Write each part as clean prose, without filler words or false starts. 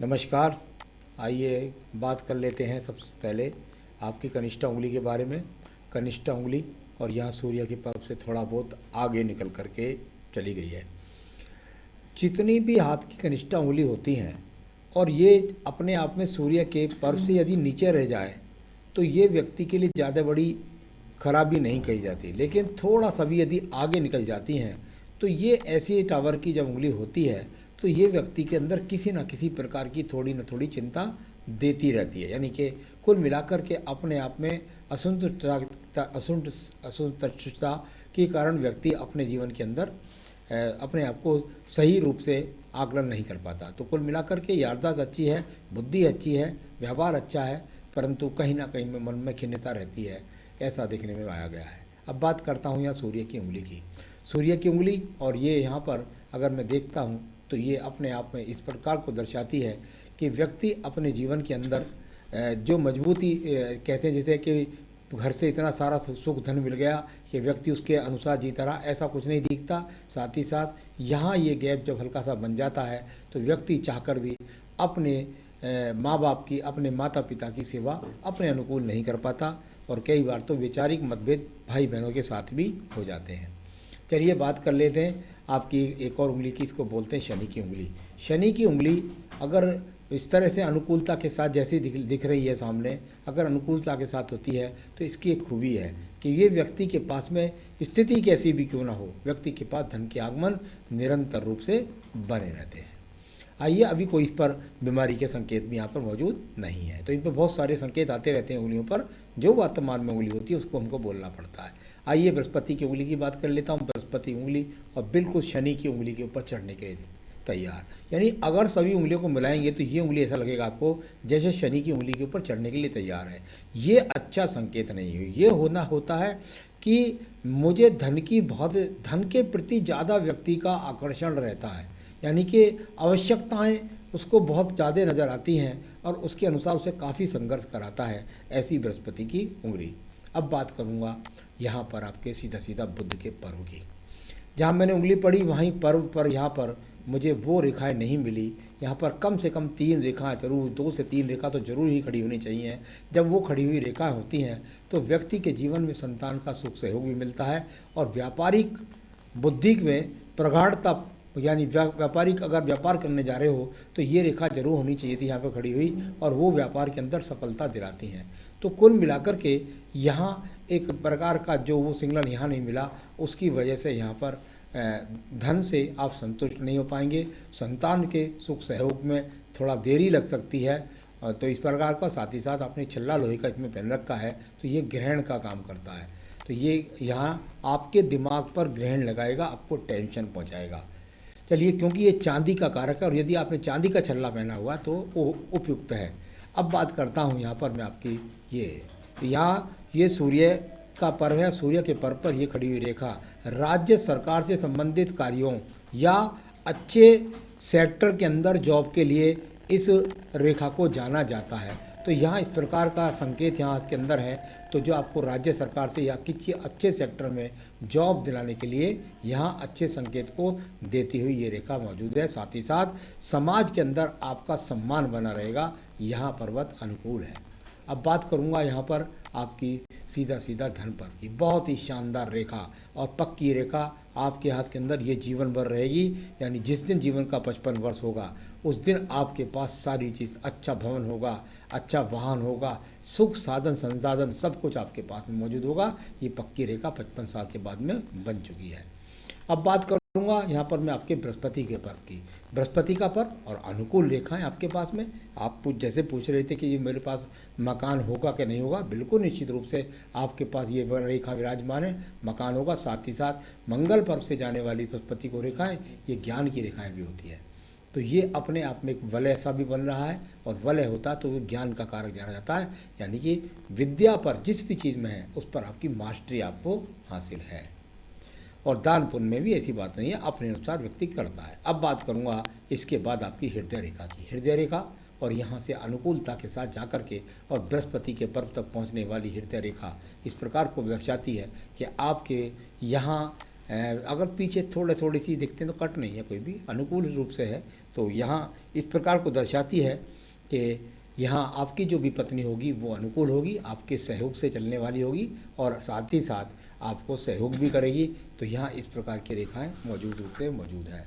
नमस्कार। आइए बात कर लेते हैं सबसे पहले आपकी कनिष्ठा उंगली के बारे में। कनिष्ठा उंगली और यहाँ सूर्य के पर्व से थोड़ा बहुत आगे निकल करके चली गई है। जितनी भी हाथ की कनिष्ठा उंगली होती हैं और ये अपने आप में सूर्य के पर्व से यदि नीचे रह जाए तो ये व्यक्ति के लिए ज़्यादा बड़ी खराबी नहीं कही जाती, लेकिन थोड़ा सा भी यदि आगे निकल जाती हैं तो ये ऐसी टावर की जब उंगली होती है तो ये व्यक्ति के अंदर किसी न किसी प्रकार की थोड़ी न थोड़ी चिंता देती रहती है। यानी कि कुल मिलाकर के अपने आप में असंतुष्टता के कारण व्यक्ति अपने जीवन के अंदर अपने आप को सही रूप से आकलन नहीं कर पाता। तो कुल मिलाकर के याददाश्त अच्छी है, बुद्धि अच्छी है, व्यवहार अच्छा है, परंतु कहीं ना कहीं में मन में खिन्नता रहती है, ऐसा देखने में आया गया है। अब बात करता हूँ यहाँ सूर्य की उंगली की। सूर्य की उंगली और ये यहाँ पर अगर मैं देखता हूँ तो ये अपने आप में इस प्रकार को दर्शाती है कि व्यक्ति अपने जीवन के अंदर जो मजबूती कहते हैं, जैसे कि घर से इतना सारा सुख धन मिल गया कि व्यक्ति उसके अनुसार जीता रहा, ऐसा कुछ नहीं दिखता। साथ ही साथ यहाँ ये गैप जब हल्का सा बन जाता है तो व्यक्ति चाहकर भी अपने माँ बाप की, अपने माता पिता की सेवा अपने अनुकूल नहीं कर पाता और कई बार तो वैचारिक मतभेद भाई बहनों के साथ भी हो जाते हैं। चलिए बात कर लेते हैं आपकी एक और उंगली की, इसको बोलते हैं शनि की उंगली। शनि की उंगली अगर इस तरह से अनुकूलता के साथ जैसी दिख रही है सामने, अगर अनुकूलता के साथ होती है तो इसकी एक खूबी है कि ये व्यक्ति के पास में स्थिति कैसी भी क्यों ना हो, व्यक्ति के पास धन के आगमन निरंतर रूप से बने रहते हैं। आइए, अभी कोई इस पर बीमारी के संकेत भी यहाँ पर मौजूद नहीं है। तो इन पर बहुत सारे संकेत आते रहते हैं उंगलियों पर, जो वर्तमान में उंगली होती है उसको हमको बोलना पड़ता है। आइए बृहस्पति की उंगली की बात कर लेता हूँ। बृहस्पति उंगली और बिल्कुल शनि की उंगली के ऊपर चढ़ने के लिए तैयार। यानी अगर सभी उंगलियों को मिलाएंगे तो ये उंगली ऐसा लगेगा आपको जैसे शनि की उंगली के ऊपर चढ़ने के लिए तैयार है। ये अच्छा संकेत नहीं है। ये होना होता है कि मुझे धन के प्रति ज़्यादा व्यक्ति का आकर्षण रहता है, यानी कि आवश्यकताएं उसको बहुत ज़्यादा नज़र आती हैं और उसके अनुसार उसे काफ़ी संघर्ष कराता है, ऐसी बृहस्पति की उंगली। अब बात करूँगा यहाँ पर आपके सीधा सीधा बुध के पर्व की। जहाँ मैंने उंगली पड़ी वहीं पर्व पर यहाँ पर मुझे वो रेखाएं नहीं मिली। यहाँ पर कम से कम 3 रेखाएं जरूर, 2 से 3 रेखा तो जरूर ही खड़ी होनी चाहिए। जब वो खड़ी हुई रेखाएं होती हैं तो व्यक्ति के जीवन में संतान का सुख सहयोग भी मिलता है और व्यापारिक बुद्धि में प्रगाढ़ता, यानी व्यापारिक अगर व्यापार करने जा रहे हो तो ये रेखा जरूर होनी चाहिए थी यहाँ पर खड़ी हुई, और वो व्यापार के अंदर सफलता दिलाती हैं। तो कुल मिलाकर के यहाँ एक प्रकार का जो वो सिग्नल यहाँ नहीं मिला, उसकी वजह से यहाँ पर धन से आप संतुष्ट नहीं हो पाएंगे। संतान के सुख सहयोग में थोड़ा देरी लग सकती है। तो इस प्रकार का, साथ ही साथ आपने छल्ला लोहे का इसमें पहन रखा है तो ये ग्रहण का काम करता है। तो ये यहाँ आपके दिमाग पर ग्रहण लगाएगा, आपको टेंशन पहुँचाएगा। चलिए, क्योंकि ये चांदी का कारक है और यदि आपने चांदी का छल्ला पहना हुआ तो वो उपयुक्त है। अब बात करता हूँ यहाँ पर मैं आपकी यहाँ ये सूर्य का पर्व है। सूर्य के पर्व पर ये खड़ी हुई रेखा राज्य सरकार से संबंधित कार्यों या अच्छे सेक्टर के अंदर जॉब के लिए इस रेखा को जाना जाता है। तो यहाँ इस प्रकार का संकेत यहाँ के अंदर है। तो जो आपको राज्य सरकार से या किसी अच्छे सेक्टर में जॉब दिलाने के लिए यहाँ अच्छे संकेत को देती हुई ये रेखा मौजूद है। साथ ही साथ समाज के अंदर आपका सम्मान बना रहेगा। यहाँ पर्वत अनुकूल है। अब बात करूँगा यहाँ पर आपकी सीधा सीधा धन पर की। बहुत ही शानदार रेखा और पक्की रेखा आपके हाथ के अंदर ये जीवन भर रहेगी। यानी जिस दिन जीवन का 55 वर्ष होगा उस दिन आपके पास सारी चीज़, अच्छा भवन होगा, अच्छा वाहन होगा, सुख साधन संसाधन सब कुछ आपके पास में मौजूद होगा। ये पक्की रेखा 55 साल के बाद में बन चुकी है। अब बात करूँगा यहाँ पर मैं आपके बृहस्पति के पर्व की। बृहस्पति का पर्व और अनुकूल रेखाएं आपके पास में। आप जैसे पूछ रहे थे कि ये मेरे पास मकान होगा कि नहीं होगा, बिल्कुल निश्चित रूप से आपके पास ये रेखा विराजमान है, मकान होगा। साथ ही साथ मंगल पर्व से जाने वाली बृहस्पति को रेखाएं, ये ज्ञान की रेखाएं भी होती है। तो ये अपने आप में एक वलय सा भी बन रहा है, और वलय होता तो वो ज्ञान का कारक जाना जाता है। यानी कि विद्या पर जिस भी चीज़ में है उस पर आपकी मास्टरी आपको हासिल है। और दान पुण्य में भी ऐसी बात नहीं है, अपने अनुसार व्यक्ति करता है। अब बात करूंगा इसके बाद आपकी हृदय रेखा की। हृदय रेखा और यहाँ से अनुकूलता के साथ जाकर के और बृहस्पति के पर्व तक पहुँचने वाली हृदय रेखा इस प्रकार को दर्शाती है कि आपके यहाँ अगर पीछे थोड़ी सी दिखते हैं तो कट नहीं है, कोई भी अनुकूल रूप से है। तो यहाँ इस प्रकार को दर्शाती है कि यहाँ आपकी जो भी पत्नी होगी वो अनुकूल होगी, आपके सहयोग से चलने वाली होगी और साथ ही साथ आपको सहयोग भी करेगी। तो यहाँ इस प्रकार की रेखाएं मौजूद रूप से मौजूद है।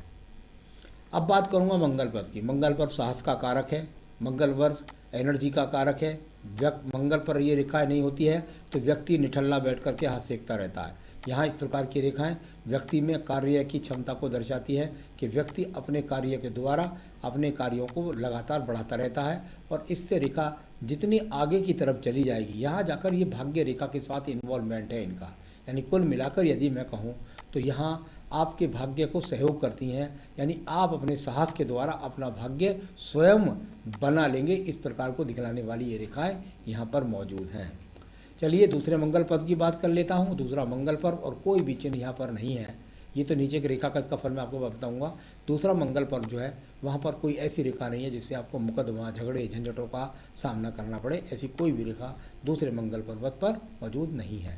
अब बात करूँगा मंगल पर की। मंगल पर साहस का कारक है, मंगल वर्ष एनर्जी का कारक है। मंगल पर ये रेखाएं नहीं होती है तो व्यक्ति निठल्ला बैठ करके हाथ सेकता रहता है। यहाँ इस प्रकार की रेखाएं व्यक्ति में कार्य की क्षमता को दर्शाती है कि व्यक्ति अपने कार्य के द्वारा अपने कार्यों को लगातार बढ़ाता रहता है और इससे रेखा जितनी आगे की तरफ चली जाएगी, यहाँ जाकर ये भाग्य रेखा के साथ इन्वॉल्वमेंट है इनका। यानी कुल मिलाकर यदि मैं कहूँ तो यहाँ आपके भाग्य को सहयोग करती हैं, यानी आप अपने साहस के द्वारा अपना भाग्य स्वयं बना लेंगे, इस प्रकार को दिखलाने वाली ये रेखाएं यहाँ पर मौजूद हैं। चलिए दूसरे मंगल पद की बात कर लेता हूँ। दूसरा मंगल पर्व और कोई भी चिन्ह यहाँ पर नहीं है, ये तो नीचे की रेखा का इसका फल मैं आपको बताऊँगा। दूसरा मंगल पर्व जो है वहाँ पर कोई ऐसी रेखा नहीं है जिससे आपको मुकदमा झगड़े झंझटों का सामना करना पड़े, ऐसी कोई भी रेखा दूसरे मंगल पर्वत पर मौजूद नहीं है।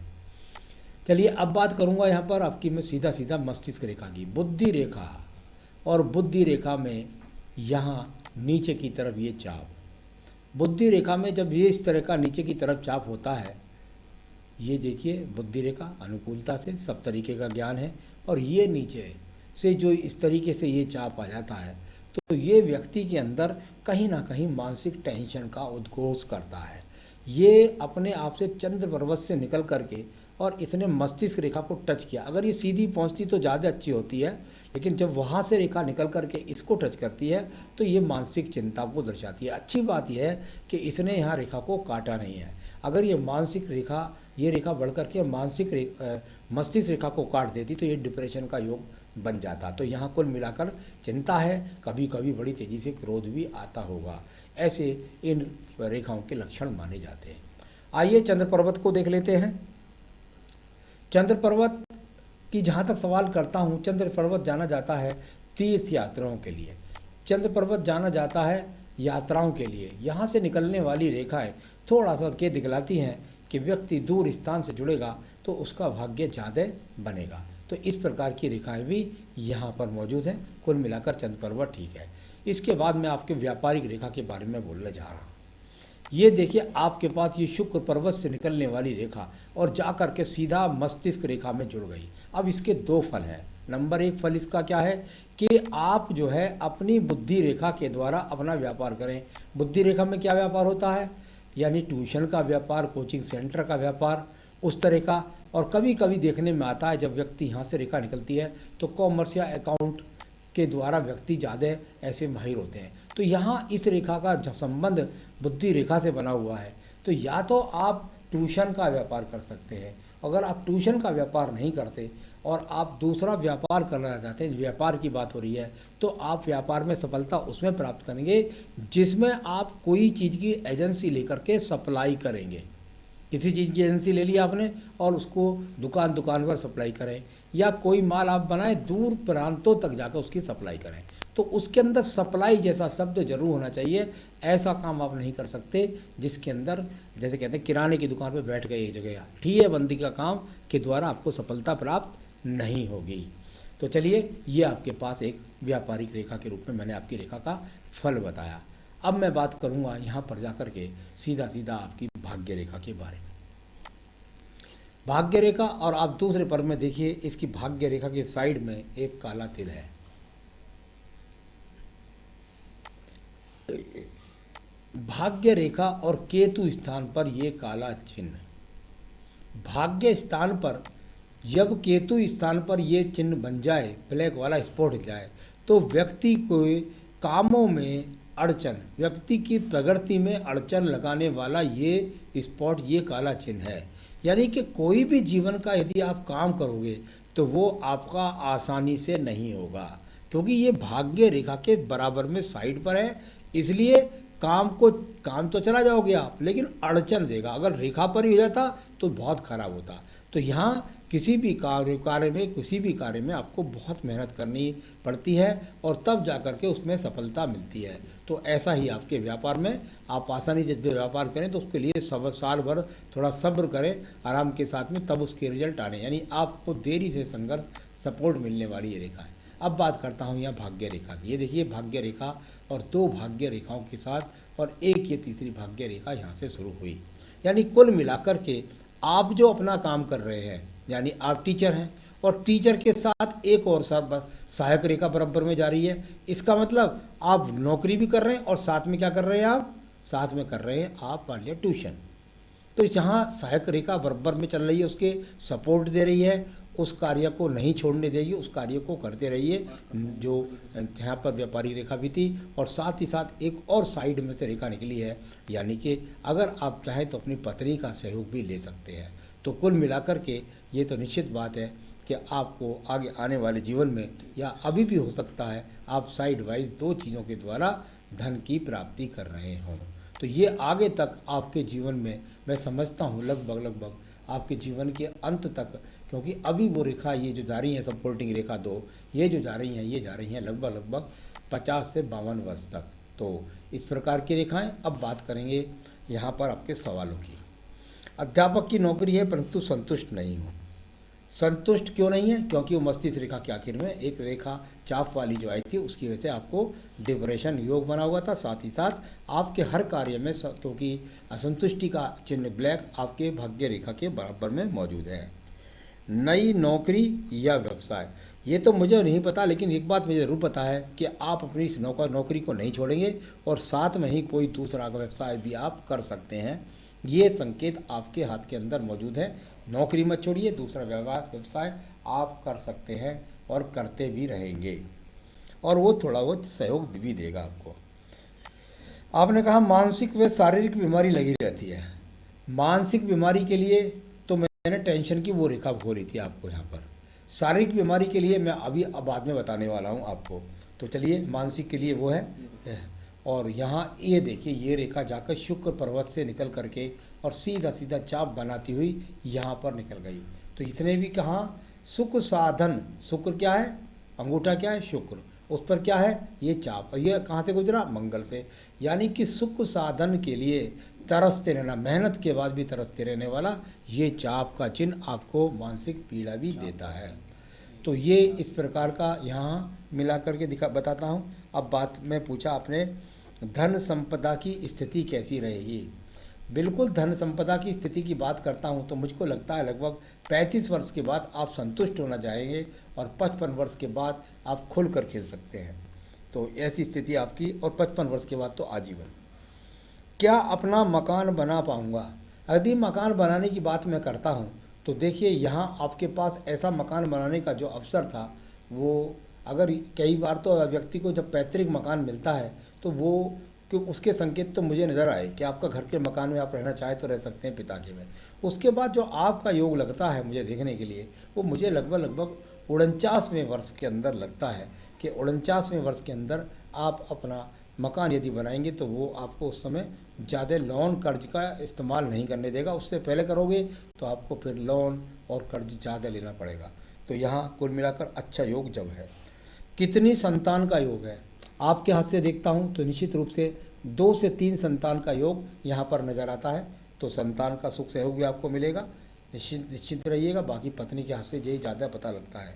चलिए अब बात करूंगा यहाँ पर आपकी मैं सीधा सीधा मस्तिष्क रेखा की। बुद्धि रेखा और बुद्धि रेखा में यहाँ नीचे की तरफ ये चाप, बुद्धि रेखा में जब ये इस तरह का नीचे की तरफ चाप होता है, ये देखिए बुद्धि रेखा अनुकूलता से सब तरीके का ज्ञान है, और ये नीचे से जो इस तरीके से ये चाप आ जाता है तो ये व्यक्ति के अंदर कहीं ना कहीं मानसिक टेंशन का उद्घोष करता है। ये अपने आप से चंद्र पर्वत से निकल करके और इसने मस्तिष्क रेखा को टच किया। अगर ये सीधी पहुंचती तो ज़्यादा अच्छी होती है, लेकिन जब वहाँ से रेखा निकल करके इसको टच करती है तो ये मानसिक चिंता को दर्शाती है। अच्छी बात यह है कि इसने यहाँ रेखा को काटा नहीं है। अगर ये मानसिक रेखा, ये रेखा बढ़ करके मस्तिष्क रेखा को काट देती तो ये डिप्रेशन का योग बन जाता। तो यहाँ कुल मिलाकर चिंता है, कभी कभी बड़ी तेज़ी से क्रोध भी आता होगा, ऐसे इन रेखाओं के लक्षण माने जाते हैं। आइए चंद्र पर्वत को देख लेते हैं। चंद्र पर्वत की जहाँ तक सवाल करता हूँ, चंद्र पर्वत जाना जाता है तीर्थ यात्राओं के लिए। चंद्र पर्वत जाना जाता है यात्राओं के लिए। यहाँ से निकलने वाली रेखाएं थोड़ा सा के दिखलाती हैं कि व्यक्ति दूर स्थान से जुड़ेगा तो उसका भाग्य ज़्यादा बनेगा। तो इस प्रकार की रेखाएं भी यहाँ पर मौजूद हैं। कुल मिलाकर चंद्र पर्वत ठीक है। इसके बाद मैं आपके व्यापारिक रेखा के बारे में बोलने जा रहा हूँ। ये देखिए आपके पास ये शुक्र पर्वत से निकलने वाली रेखा और जा कर के सीधा मस्तिष्क रेखा में जुड़ गई। अब इसके दो फल हैं। नंबर एक फल इसका क्या है कि आप जो है अपनी बुद्धि रेखा के द्वारा अपना व्यापार करें। बुद्धि रेखा में क्या व्यापार होता है, यानी ट्यूशन का व्यापार, कोचिंग सेंटर का व्यापार, उस तरह का। और कभी कभी देखने में आता है जब व्यक्ति यहाँ से रेखा निकलती है तो कॉमर्स या अकाउंट के द्वारा व्यक्ति ज़्यादा ऐसे माहिर होते हैं। तो यहाँ इस रेखा का संबंध बुद्धि रेखा से बना हुआ है। तो या तो आप ट्यूशन का व्यापार कर सकते हैं, अगर आप ट्यूशन का व्यापार नहीं करते और आप दूसरा व्यापार करना चाहते हैं, व्यापार की बात हो रही है, तो आप व्यापार में सफलता उसमें प्राप्त करेंगे जिसमें आप कोई चीज़ की एजेंसी लेकर के सप्लाई करेंगे। किसी चीज़ की एजेंसी ले ली आपने और उसको दुकान दुकान पर सप्लाई करें, या कोई माल आप बनाएं दूर प्रांतों तक जाकर उसकी सप्लाई करें, तो उसके अंदर सप्लाई जैसा शब्द जरूर होना चाहिए। ऐसा काम आप नहीं कर सकते जिसके अंदर जैसे कहते हैं किराने की दुकान पर बैठ गए एक जगह, ठीक है, बंदी का काम के द्वारा आपको सफलता प्राप्त नहीं होगी। तो चलिए ये आपके पास एक व्यापारिक रेखा के रूप में मैंने आपकी रेखा का फल बताया। अब मैं बात करूँगा यहाँ पर जाकर के सीधा सीधा आपकी भाग्य रेखा के बारे में। भाग्य रेखा और आप दूसरे पर्व में देखिए इसकी भाग्य रेखा के साइड में एक काला तिल है। भाग्य रेखा और केतु स्थान पर ये काला चिन्ह, भाग्य स्थान पर जब केतु स्थान पर ये चिन्ह बन जाए, ब्लैक वाला स्पॉट जाए, तो व्यक्ति को कामों में अड़चन, व्यक्ति की प्रगति में अड़चन लगाने वाला ये स्पॉट, ये काला चिन्ह है। यानी कि कोई भी जीवन का यदि आप काम करोगे तो वो आपका आसानी से नहीं होगा, क्योंकि ये भाग्य रेखा के बराबर में साइड पर है। इसलिए काम तो चला जाओगे आप, लेकिन अड़चन देगा। अगर रेखा पर ही हो जाता तो बहुत खराब होता। तो यहाँ किसी भी कार्य में आपको बहुत मेहनत करनी पड़ती है और तब जाकर के उसमें सफलता मिलती है। तो ऐसा ही आपके व्यापार में आप आसानी से जब व्यापार करें तो उसके लिए साल भर थोड़ा सब्र करें आराम के साथ में, तब उसके रिजल्ट आने, यानी आपको देरी से संघर्ष सपोर्ट मिलने वाली ये रेखा है। अब बात करता हूँ यहाँ भाग्य रेखा की। ये देखिए भाग्य रेखा और दो भाग्य रेखाओं के साथ और एक ये तीसरी भाग्य रेखा यहाँ से शुरू हुई। यानी कुल मिलाकर के आप जो अपना काम कर रहे हैं, यानी आप टीचर हैं और टीचर के साथ एक और सहायक रेखा बराबर में जा रही है। इसका मतलब आप नौकरी भी कर रहे हैं और साथ में क्या कर रहे हैं, आप साथ में कर रहे हैं आप मान लिया ट्यूशन। तो जहाँ सहायक रेखा बराबर में चल रही है उसके सपोर्ट दे रही है, उस कार्य को नहीं छोड़ने देगी, उस कार्य को करते रहिए। जो यहाँ पर व्यापारी रेखा भी थी और साथ ही साथ एक और साइड में से रेखा निकली है, यानी कि अगर आप चाहें तो अपनी पत्नी का सहयोग भी ले सकते हैं। तो कुल मिलाकर के ये तो निश्चित बात है कि आपको आगे आने वाले जीवन में या अभी भी हो सकता है आप साइड वाइज दो चीज़ों के द्वारा धन की प्राप्ति कर रहे हों। तो ये आगे तक आपके जीवन में मैं समझता हूँ लगभग आपके जीवन के अंत तक, क्योंकि अभी वो रेखा ये जो जा रही है सपोर्टिंग रेखा दो, ये जो जा रही हैं ये जा रही हैं लगभग 50 से 52 वर्ष तक। तो इस प्रकार की रेखाएं। अब बात करेंगे यहाँ पर आपके सवालों की। अध्यापक की नौकरी है परंतु संतुष्ट नहीं हूँ। संतुष्ट क्यों नहीं है? क्योंकि वो मस्तिष्क रेखा के आखिर में एक रेखा चाप वाली जो आई थी उसकी वजह से आपको डिप्रेशन योग बना हुआ था। साथ ही साथ आपके हर कार्य में क्योंकि असंतुष्टि का चिन्ह ब्लैक आपके भाग्य रेखा के बराबर में मौजूद है। नई नौकरी या व्यवसाय, ये तो मुझे नहीं पता, लेकिन एक बात मुझे ज़रूर पता है कि आप अपनी इस नौकरी को नहीं छोड़ेंगे और साथ में ही कोई दूसरा व्यवसाय भी आप कर सकते हैं। ये संकेत आपके हाथ के अंदर मौजूद है। नौकरी मत छोड़िए, दूसरा व्यवसाय आप कर सकते हैं और करते भी रहेंगे और वो थोड़ा बहुत सहयोग भी देगा आपको। आपने कहा मानसिक व शारीरिक बीमारी लगी रहती है। मानसिक बीमारी के लिए तो मैंने टेंशन की वो रेखा खोली थी आपको यहाँ पर। शारीरिक बीमारी के लिए मैं अभी बाद में बताने वाला हूँ आपको। तो चलिए, मानसिक के लिए वो है। और यहाँ ये देखिए ये रेखा जाकर शुक्र पर्वत से निकल करके और सीधा सीधा चाप बनाती हुई यहाँ पर निकल गई। तो इसने भी कहा सुख साधन, शुक्र क्या है, अंगूठा क्या है, शुक्र, उस पर क्या है ये चाप, ये कहाँ से गुजरा, मंगल से। यानी कि सुख साधन के लिए तरसते रहना, मेहनत के बाद भी तरसते रहने वाला ये चाप का चिन्ह आपको मानसिक पीड़ा भी देता है। तो ये इस प्रकार का यहाँ मिला करके बताता हूँ। अब बात में पूछा आपने धन संपदा की स्थिति कैसी रहेगी। बिल्कुल धन संपदा की स्थिति की बात करता हूँ तो मुझको लगता है लगभग 35 वर्ष के बाद आप संतुष्ट होना चाहेंगे और 55 वर्ष के बाद आप खुल कर खेल सकते हैं। तो ऐसी स्थिति आपकी, और 55 वर्ष के बाद तो आजीवन। क्या अपना मकान बना पाऊँगा? यदि मकान बनाने की बात मैं करता हूँ तो देखिए यहाँ आपके पास ऐसा मकान बनाने का जो अवसर था वो, अगर कई बार तो व्यक्ति को जब पैतृक मकान मिलता है तो वो कि उसके संकेत तो मुझे नज़र आए कि आपका घर के मकान में आप रहना चाहे तो रह सकते हैं पिता के में। उसके बाद जो आपका योग लगता है मुझे देखने के लिए, वो मुझे लगभग 49वें वर्ष के अंदर लगता है कि 49वें वर्ष के अंदर आप अपना मकान यदि बनाएंगे तो वो आपको उस समय ज़्यादा लोन कर्ज का इस्तेमाल नहीं करने देगा। उससे पहले करोगे तो आपको फिर लोन और कर्ज ज़्यादा लेना पड़ेगा। तो यहाँ कुल मिलाकर अच्छा योग जब है। कितनी संतान का योग है आपके हाथ से देखता हूँ तो निश्चित रूप से 2 से 3 संतान का योग यहाँ पर नज़र आता है। तो संतान का सुख सहयोग भी आपको मिलेगा, निश्चिंत रहिएगा। बाकी पत्नी के हाथ से यही ज़्यादा पता लगता है।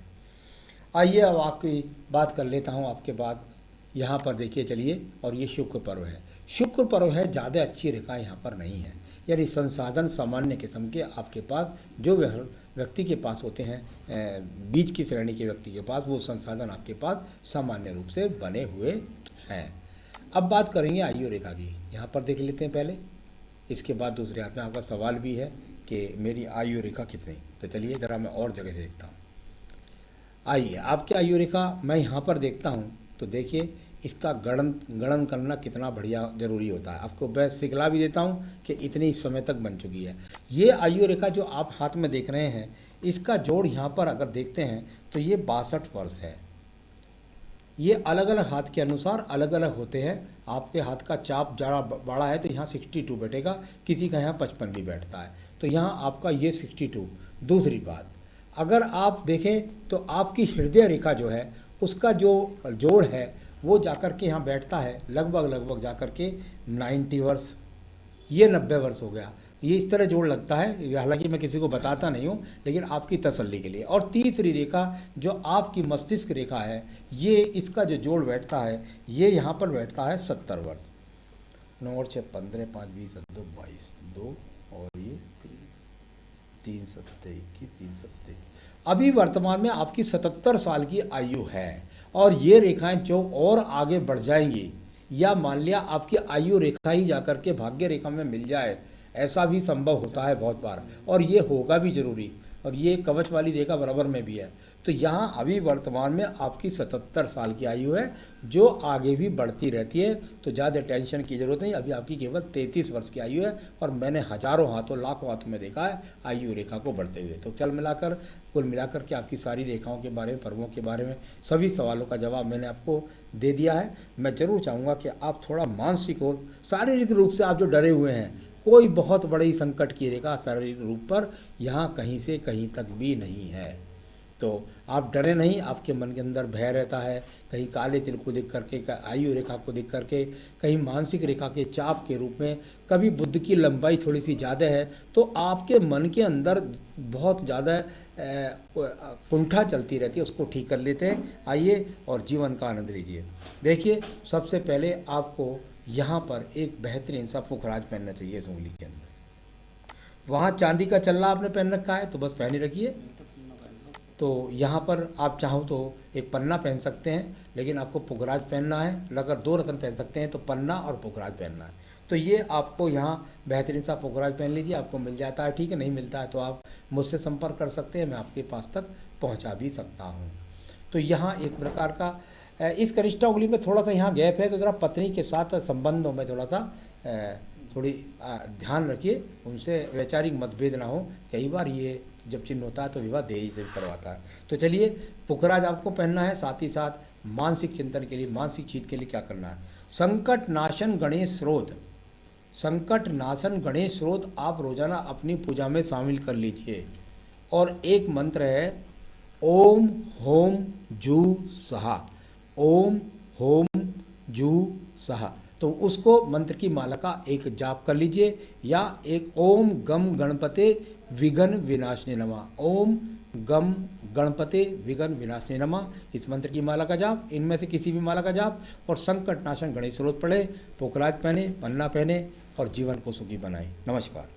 आइए अब आपकी बात कर लेता हूँ आपके बाद। यहाँ पर देखिए चलिए, और ये शुक्र पर्व है। शुक्र पर्व है, ज़्यादा अच्छी रेखा यहाँ पर नहीं है। यानी संसाधन सामान्य किस्म के आपके पास जो व्यक्ति के पास होते हैं, बीच की श्रेणी के व्यक्ति के पास, वो संसाधन आपके पास सामान्य रूप से बने हुए हैं। अब बात करेंगे आयु रेखा की। यहाँ पर देख लेते हैं पहले, इसके बाद दूसरे हाथ में आपका सवाल भी है कि मेरी आयु रेखा कितनी। तो चलिए ज़रा मैं और जगह से देखता हूँ। आइए आपकी आयु रेखा मैं यहाँ पर देखता हूँ तो देखिए इसका गणन करना कितना बढ़िया ज़रूरी होता है। आपको मैं सिखला भी देता हूँ कि इतनी समय तक बन चुकी है। ये आयु रेखा जो आप हाथ में देख रहे हैं, इसका जोड़ यहाँ पर अगर देखते हैं तो ये 62 वर्ष है। ये अलग अलग हाथ के अनुसार अलग अलग होते हैं। आपके हाथ का चाप ज़्यादा बड़ा है तो यहाँ 62 बैठेगा, किसी का यहाँ 55 भी बैठता है। तो यहाँ आपका ये 62। दूसरी बात, अगर आप देखें तो आपकी हृदय रेखा जो है उसका जो जोड़ है वो जाकर के यहाँ बैठता है लगभग जाकर के 90 वर्ष। ये 90 वर्ष हो गया। ये इस तरह जोड़ लगता है, हालांकि मैं किसी को बताता नहीं हूँ, लेकिन आपकी तसल्ली के लिए। और तीसरी रेखा जो आपकी मस्तिष्क रेखा है, ये इसका जो जोड़ बैठता है, ये यहाँ पर बैठता है 70 वर्ष। 9 और 6 15, 5 20 2 22, 2 और ये 3 7 21, 3 7 21। अभी वर्तमान में आपकी 77 साल की आयु है, और ये रेखाएं जो और आगे बढ़ जाएंगी, या मान लिया आपकी आयु रेखा ही जाकर के भाग्य रेखा में मिल जाए, ऐसा भी संभव होता है बहुत बार, और ये होगा भी जरूरी। और ये कवच वाली रेखा बराबर में भी है। तो यहाँ अभी वर्तमान में आपकी 77 साल की आयु है, जो आगे भी बढ़ती रहती है, तो ज़्यादा टेंशन की जरूरत नहीं। अभी आपकी केवल 33 वर्ष की आयु है, और मैंने हजारों हाथों लाखों हाथों में देखा है आयु रेखा को बढ़ते हुए। तो कुल मिलाकर के आपकी सारी रेखाओं के बारे में, पर्वों के बारे में, सभी सवालों का जवाब मैंने आपको दे दिया है। मैं ज़रूर चाहूँगा कि आप थोड़ा मानसिक और शारीरिक रूप से आप जो डरे हुए हैं, कोई बहुत बड़ी संकट की रेखा शारीरिक रूप पर यहाँ कहीं से कहीं तक भी नहीं है। तो आप डरे नहीं, आपके मन के अंदर भय रहता है, कहीं काले तिल को देख करके, आयु रेखा को देख करके, कहीं मानसिक रेखा के चाप के रूप में, कभी बुद्ध की लंबाई थोड़ी सी ज़्यादा है, तो आपके मन के अंदर बहुत ज़्यादा कुंठा चलती रहती है, उसको ठीक कर लेते हैं। आइए और जीवन का आनंद लीजिए। देखिए, सबसे पहले आपको यहाँ पर एक बेहतरीन सा पुखराज पहनना चाहिए इस उंगली के अंदर। वहाँ चांदी का चल्ला आपने पहन रखा है तो बस पहन ही रखिए। तो यहाँ पर आप चाहो तो एक पन्ना पहन सकते हैं, लेकिन आपको पुखराज पहनना है। अगर 2 रत्न पहन सकते हैं तो पन्ना और पुखराज पहनना है। तो ये आपको यहाँ बेहतरीन सा पुखराज पहन लीजिए। आपको मिल जाता है, ठीक है, नहीं मिलता है तो आप मुझसे संपर्क कर सकते हैं, मैं आपके पास तक पहुँचा भी सकता हूँ। तो यहाँ एक प्रकार का इस कनिष्ठा उंगली में थोड़ा सा यहाँ गैप है, तो ज़रा पत्नी के साथ संबंधों में थोड़ा सा थोड़ी ध्यान रखिए, उनसे वैचारिक मतभेद ना हो। कई बार ये जब चिन्ह होता है तो विवाह देरी से भी करवाता है। तो चलिए, पुखराज आपको पहनना है। साथ ही साथ मानसिक चिंतन के लिए, मानसिक जीत के लिए क्या करना है, संकट नाशन गणेश स्रोत, संकट नाशन गणेश स्रोत आप रोजाना अपनी पूजा में शामिल कर लीजिए। और एक मंत्र है, ओम होम जू सहा, ओम होम जू सहा। तो उसको मंत्र की माला का एक जाप कर लीजिए, या एक ओम गम गणपते विघ्न विनाशने नमः, ओम गम गणपते विघ्न विनाशने नमः, इस मंत्र की माला का जाप, इनमें से किसी भी माला का जाप। और संकट नाशन गणेश स्रोत पढ़े, पुखराज पहने, पन्ना पहने, और जीवन को सुखी बनाए। नमस्कार।